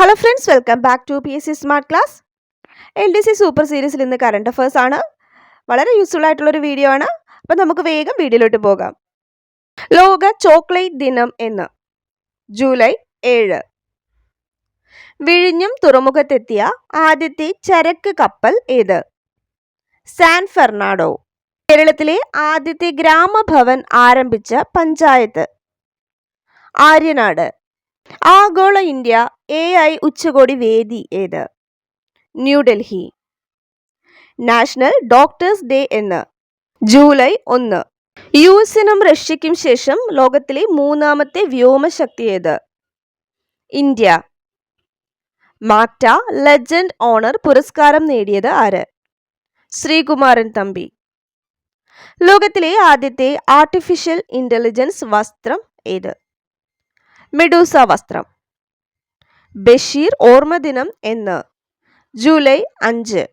Hello friends, welcome back to PSC smart class. LDC super സീരീസിൽ ഇന്ന് current affairs ആണ്. വളരെ യൂസ്ഫുൾ ആയിട്ടുള്ളൊരു വീഡിയോ ആണ്. അപ്പം നമുക്ക് വേഗം വീഡിയോയിലോട്ട് പോകാം. ലോക ചോക്ലേറ്റ് ദിനം എന്ന് ജൂലൈ 7. വിഴിഞ്ഞം തുറമുഖത്തെത്തിയ ആദ്യത്തെ ചരക്ക് കപ്പൽ ഏത്? San Fernando. കേരളത്തിലെ ആദ്യത്തെ ഗ്രാമഭവൻ ആരംഭിച്ച പഞ്ചായത്ത്? ആര്യനാട്. ആഗോള ഇന്ത്യ AI ഉച്ചകോടി വേദി ഏത്? ന്യൂഡൽഹി. നാഷണൽ ഡോക്ടേഴ്സ് ഡേ എന്ന് ജൂലൈ 1. US-നും റഷ്യയ്ക്കും ശേഷം ലോകത്തിലെ മൂന്നാമത്തെ വ്യോമശക്തി ഏത്? ഇന്ത്യ. മാക്ട ലെജൻഡ് ഓണർ പുരസ്കാരം നേടിയത് ആര്? ശ്രീകുമാരൻ തമ്പി. ലോകത്തിലെ ആദ്യത്തെ ആർട്ടിഫിഷ്യൽ ഇന്റലിജൻസ് വസ്ത്രം ഏത്? മെഡൂസ വസ്ത്രം. ബഷീർ ഓർമ്മ ദിനം എന്ന് ജൂലൈ 5.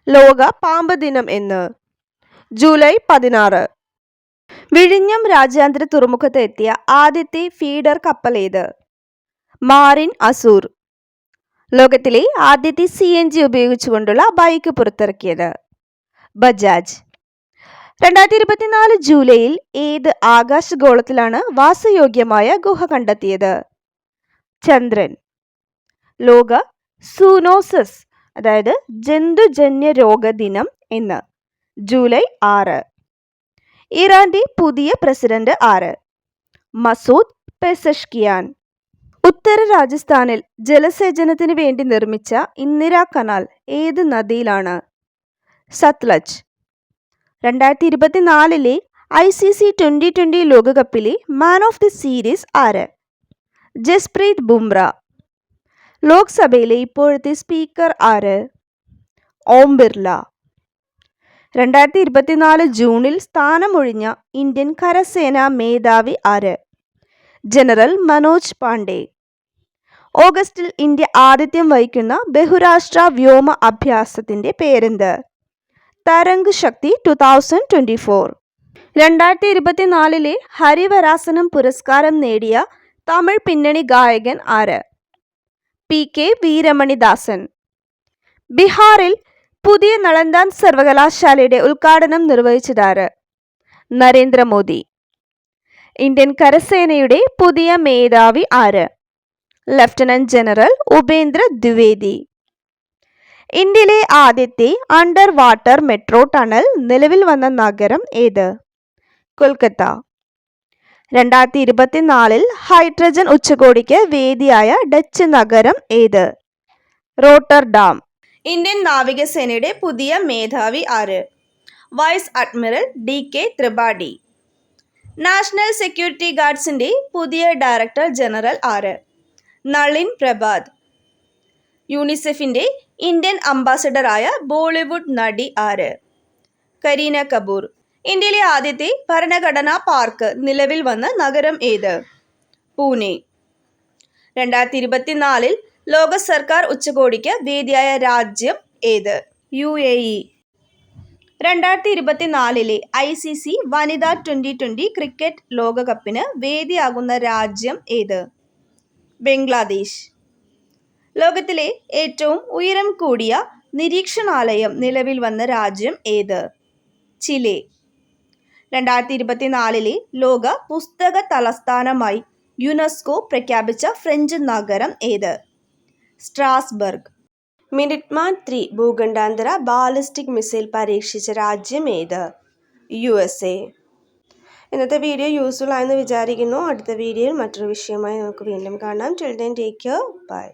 ലോക പാമ്പ് ദിനം എന്ന് ജൂലൈ 16. വിഴിഞ്ഞം രാജ്യാന്തര തുറമുഖത്ത് എത്തിയ ആദ്യത്തെ ഫീഡർ കപ്പൽ ഏത്? മാറിൻ അസൂർ. ലോകത്തിലെ ആദ്യത്തെ CNG ഉപയോഗിച്ചുകൊണ്ടുള്ള ബൈക്ക് പുറത്തിറക്കിയത്? ബജാജ്. 2024 ജൂലൈയിൽ ഏത് ആകാശഗോളത്തിലാണ് വാസയോഗ്യമായ ഗുഹ കണ്ടെത്തിയത്? ചന്ദ്രൻ. ലോക സൂനോസിസ് അതായത് ജന്തുജന്യ രോഗ ദിനം എന്ന് ജൂലൈ 6. ഇറാന്റെ പുതിയ പ്രസിഡന്റ് ആര്? മസൂദ് പെസഷ്കിയാൻ. ഉത്തര രാജസ്ഥാനിൽ ജലസേചനത്തിന് വേണ്ടി നിർമ്മിച്ച ഇന്ദിരാ കനാൽ ഏത് നദിയിലാണ്? സത്ലജ്. 2024 ICC 2020 ലോകകപ്പിലെ മാൻ ഓഫ് ദി സീരീസ് ആര്? ജസ്പ്രീത് ബുംറ. ലോക്സഭയിലെ ഇപ്പോഴത്തെ സ്പീക്കർ ആര്? ഓം ബിർല. 2024 ജൂണിൽ സ്ഥാനമൊഴിഞ്ഞ ഇന്ത്യൻ കരസേനാ മേധാവി ആര്? ജനറൽ മനോജ് പാണ്ഡെ. ഓഗസ്റ്റിൽ ഇന്ത്യ ആതിഥ്യം വഹിക്കുന്ന ബഹുരാഷ്ട്ര വ്യോമ അഭ്യാസത്തിന്റെ പേരെന്ത്? തരംഗ് ശക്തി 2024. 2024 ഹരിവരാസനം പുരസ്കാരം നേടിയ തമിഴ് പിന്നണി ഗായകൻ ആര്? PK വീരമണിദാസൻ. ബീഹാറിൽ പുതിയ നളന്ദ സർവകലാശാലയുടെ ഉദ്ഘാടനം നിർവഹിച്ചതാര്? നരേന്ദ്രമോദി. ഇന്ത്യൻ കരസേനയുടെ പുതിയ മേധാവി ആര്? Lieutenant general Upendra Dwivedi. ഇന്ത്യയിലെ ആദ്യത്തെ അണ്ടർ വാട്ടർ മെട്രോ ടണൽ നിലവിൽ വന്ന നഗരം ഏത്? കൊൽക്കത്ത. 2024 ഹൈഡ്രജൻ ഉച്ചകോടിക്ക് വേദിയായ ഡച്ച് നഗരം ഏത്? റോട്ടർഡാം. ഇന്ത്യൻ നാവികസേനയുടെ പുതിയ മേധാവി ആര്? Vice admiral DK Tripathi. National security ഗാർഡ്സിന്റെ പുതിയ ഡയറക്ടർ ജനറൽ ആര്? നളിൻ പ്രഭാത്. യൂണിസെഫിന്റെ ഇന്ത്യൻ അംബാസഡറായ ബോളിവുഡ് നടി ആര്? കരീന കപൂർ. ഇന്ത്യയിലെ ആദ്യത്തെ ഭരണഘടനാ പാർക്ക് നിലവിൽ വന്ന നഗരം ഏത്? പൂനെ. 2024 ലോക സർക്കാർ ഉച്ചകോടിക്ക് വേദിയായ രാജ്യം ഏത്? UAE. 2024 ICC വനിതാ 2020 ക്രിക്കറ്റ് ലോകകപ്പിന് വേദിയാകുന്ന രാജ്യം ഏത്? ബംഗ്ലാദേശ്. ലോകത്തിലെ ഏറ്റവും ഉയരം കൂടിയ നിരീക്ഷണാലയം നിലവിൽ വന്ന രാജ്യം ഏത്? ചിലെ. 2024 ലോക പുസ്തക തലസ്ഥാനമായി യുനെസ്കോ പ്രഖ്യാപിച്ച ഫ്രഞ്ച് നഗരം ഏത്? സ്ട്രാസ്ബർഗ്. മിനിറ്റ്മാൻ 3 ഭൂഖണ്ഡാന്തര ബാലിസ്റ്റിക് മിസൈൽ പരീക്ഷിച്ച രാജ്യം ഏത്? USA. ഇന്നത്തെ വീഡിയോ യൂസ്ഫുൾ ആയെന്ന് വിചാരിക്കുന്നു. അടുത്ത വീഡിയോയിൽ മറ്റൊരു വിഷയമായി നമുക്ക് വീണ്ടും കാണാം. Till then take care. By.